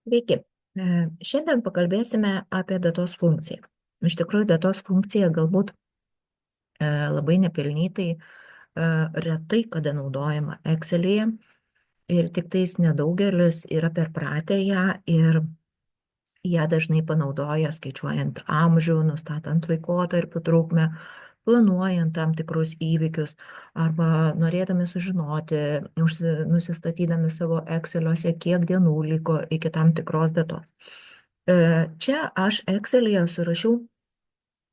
Sveiki. Šiandien pakalbėsime apie datos funkciją. Iš tikrųjų, datos funkcija galbūt labai nepelnytai retai kada naudojama Excel'yje ir tik tais nedaugelis yra perpratę ją ir ją dažnai panaudoja skaičiuojant amžių, nustatant laikotarpių trukmę, planuojant tam tikrus įvykius arba norėdami sužinoti, nusistatydami savo Excel'uose, kiek dienų liko iki tam tikros datos. Čia aš Excel'yje surašiau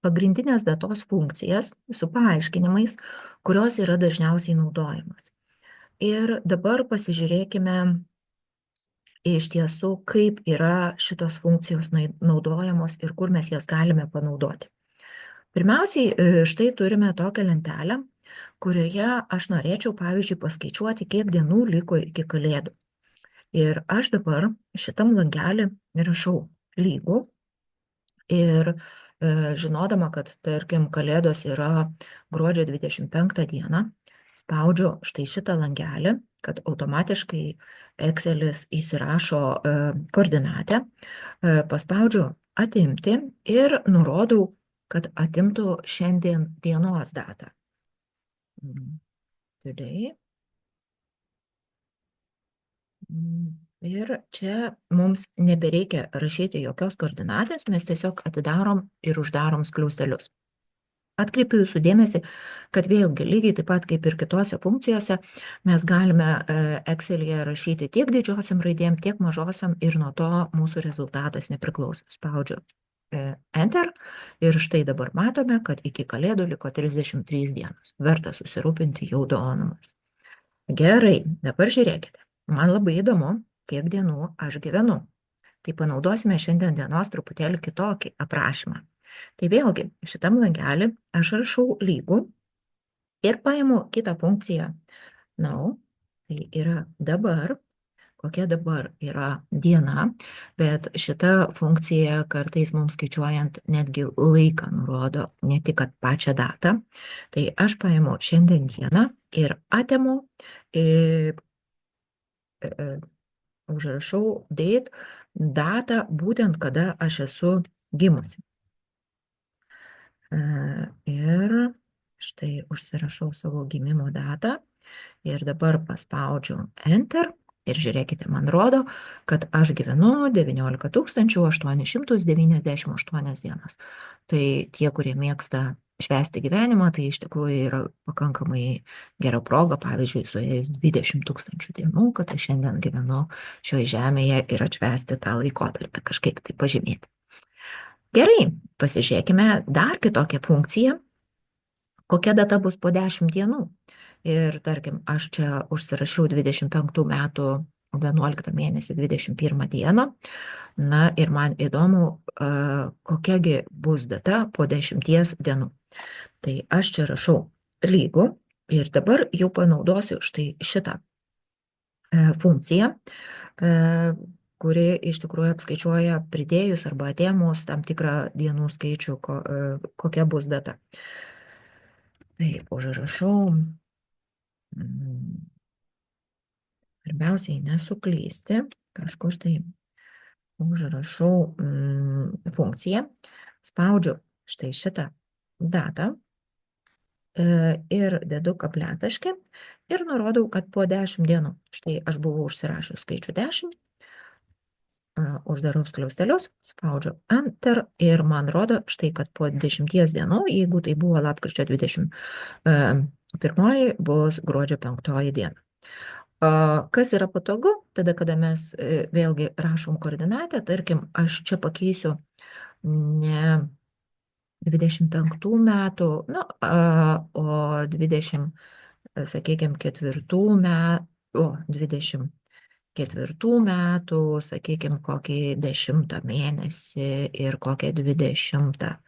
pagrindinės datos funkcijas su paaiškinimais, kurios yra dažniausiai naudojamas. Ir dabar pasižiūrėkime iš tiesų, kaip yra šitos funkcijos naudojamos ir kur mes jas galime panaudoti. Pirmiausiai, štai turime tokią lentelę, kurioje aš norėčiau, pavyzdžiui, paskaičiuoti, kiek dienų liko iki kalėdų. Ir aš dabar šitam langelį rašau lygų ir žinodama, kad, tarkim, kalėdos yra gruodžio 25 dieną, spaudžiu štai šitą langelį, kad automatiškai Excel'is įsirašo koordinatę, paspaudžiu atimti ir nurodau, kad atimtų šiandien dienos datą. Today. Ir čia mums nebereikia rašyti jokios koordinatės, mes tiesiog atidarom ir uždarom skliaustelius. Atkreipiu jūsų dėmesį, kad vėlgi lygiai taip pat kaip ir kitose funkcijose mes galime Excel'yje rašyti tiek didžiosiam raidėm, tiek mažosiam ir nuo to mūsų rezultatas nepriklauso. Spaudžiu Enter ir štai dabar matome, kad iki kalėdų liko 33 dienos. Verta susirūpinti jau dovanomis. Gerai, dabar žiūrėkite. Man labai įdomu, kiek dienų aš gyvenu. Tai panaudosime šiandien dienos truputėlį kitokį aprašymą. Tai vėlgi, šitam langelį aš rašau lygų ir paimu kitą funkciją. Now, tai yra dabar, kokia dabar yra diena, bet šita funkcija kartais mums skaičiuojant netgi laiką nurodo, ne tik kad pačią datą. Tai aš paimu šiandien dieną ir atimu, užrašau date, datą būtent kada aš esu gimusi. Ir štai užsirašau savo gimimo datą ir dabar paspaudžiu Enter ir žiūrėkite, man rodo, kad aš gyvenu 19 898 dienas. Tai tie, kurie mėgsta švęsti gyvenimą, tai iš tikrųjų yra pakankamai gera proga, pavyzdžiui, suėjus 20 000 dienų, kad aš šiandien gyvenu šioje žemėje ir atšvęsti tą laikotarpį, kažkaip tai pažymėti. Gerai, pasižiūrėkime dar kitokią funkciją, kokia data bus po 10 dienų. Ir tarkim, aš čia užsirašiau 25 metų 11 mėnesį 21 dieną. Na ir man įdomu, kokiagi bus data po 10 dienų. Tai aš čia rašau lygų ir dabar jau panaudosiu štai šitą funkciją, kuri iš tikrųjų apskaičiuoja pridėjus arba atėmus tam tikrą dienų skaičių, kokia bus data. Taip, užrašau, pirmiausiai nesuklysti, kažkur tai užrašau funkciją, spaudžiu štai šitą datą ir dedu kabletaškį ir nurodau, kad po 10 dienų, štai aš buvau užsirašius skaičių 10, uždarau skliaustelius, spaudžiu Enter ir man rodo štai, kad po 10 dienų, jeigu tai buvo lapkričio 21, bus gruodžio 5 diena. Kas yra patogu, tada, kada mes vėlgi rašom koordinatę, tarkim, aš čia pakeisiu ne 25 metų, o 20, sakykime, 24 metų, sakykime, kokį 10 mėnesį ir kokią 20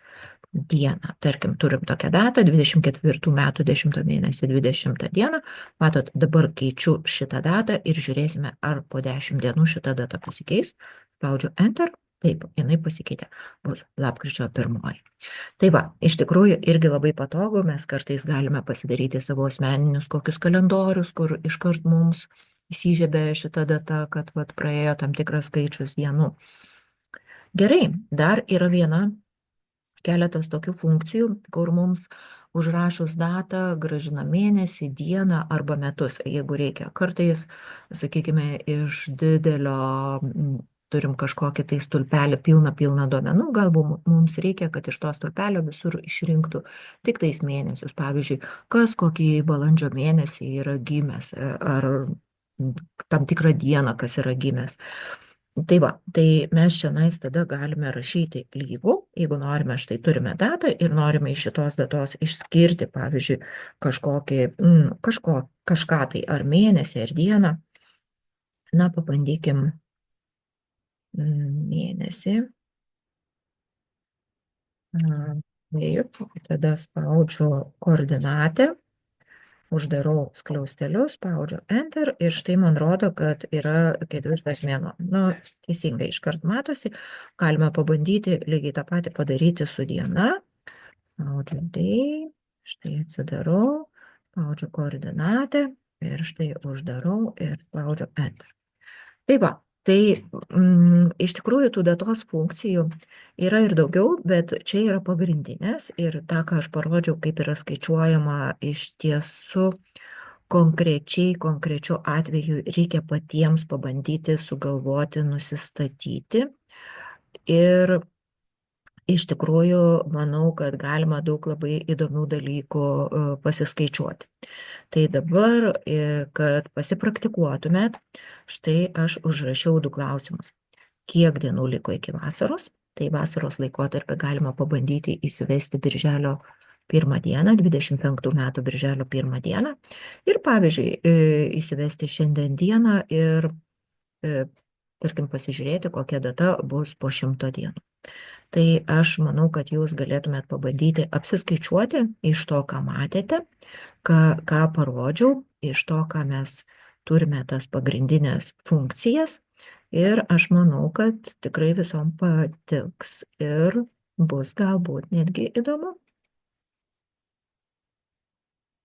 dieną. Tarkim, turim tokią datą, 24 metų 10 mėnesį 20 dieną. Matot, dabar keičiu šitą datą ir žiūrėsime, ar po 10 dienų šita data pasikeis. Spaudžiu Enter. Taip, jinai pasikeitė. Bus lapkričio 1. Tai va, iš tikrųjų irgi labai patogu, mes kartais galime pasidaryti savo asmeninius kokius kalendorius, kur iškart mums įsižiebė šita data, kad vat, praėjo tam tikras skaičius dienų. Gerai, dar yra keletas tokių funkcijų, kur mums užrašus datą grąžina mėnesį, dieną arba metus, jeigu reikia. Kartais, sakykime, iš didelio turim kažkokį tai stulpelį pilną duomenų, galbūt mums reikia, kad iš to stulpelio visur išrinktų tik tais mėnesius. Pavyzdžiui, kas kokį balandžio mėnesį yra gimęs, ar tam tikrą dieną, kas yra gimęs. Tai va, tai mes čionais tada galime rašyti lygu, jeigu norime, štai turime datą ir norime iš šitos datos išskirti, pavyzdžiui, kažką tai, ar mėnesį, ar dieną. Na, pabandykim mėnesį. Taip, tada spaudžiu koordinatę, uždarau skliaustelius, spaudžiu Enter ir štai man rodo, kad yra 4 mėnuo. Nu, teisingai iškart matosi. Galime pabandyti lygiai tą patį padaryti su diena. Spaudžiu Day, štai atsidarau, spaudžiu koordinatę ir štai uždarau ir spaudžiu Enter. Tai va, tai iš tikrųjų tų datos funkcijų yra ir daugiau, bet čia yra pagrindinės ir tą, ką aš parodžiau, kaip yra skaičiuojama iš tiesų konkrečiu atveju reikia patiems pabandyti sugalvoti, nusistatyti ir iš tikrųjų manau, kad galima daug labai įdomių dalykų pasiskaičiuoti. Tai dabar, kad pasipraktikuotumėt, štai aš užrašiau 2 klausimus. Kiek dienų liko iki vasaros? Tai vasaros laikotarpį galima pabandyti įsivesti birželio 1 dieną, 25 metų birželio 1 dieną. Ir pavyzdžiui, įsivesti šiandien dieną ir, tarkim, pasižiūrėti, kokia data bus po 100 dienų. Tai aš manau, kad jūs galėtumėt pabandyti apsiskaičiuoti iš to, ką matėte, ką parodžiau, iš to, ką mes turime tas pagrindinės funkcijas. Ir aš manau, kad tikrai visom patiks ir bus galbūt netgi įdomu.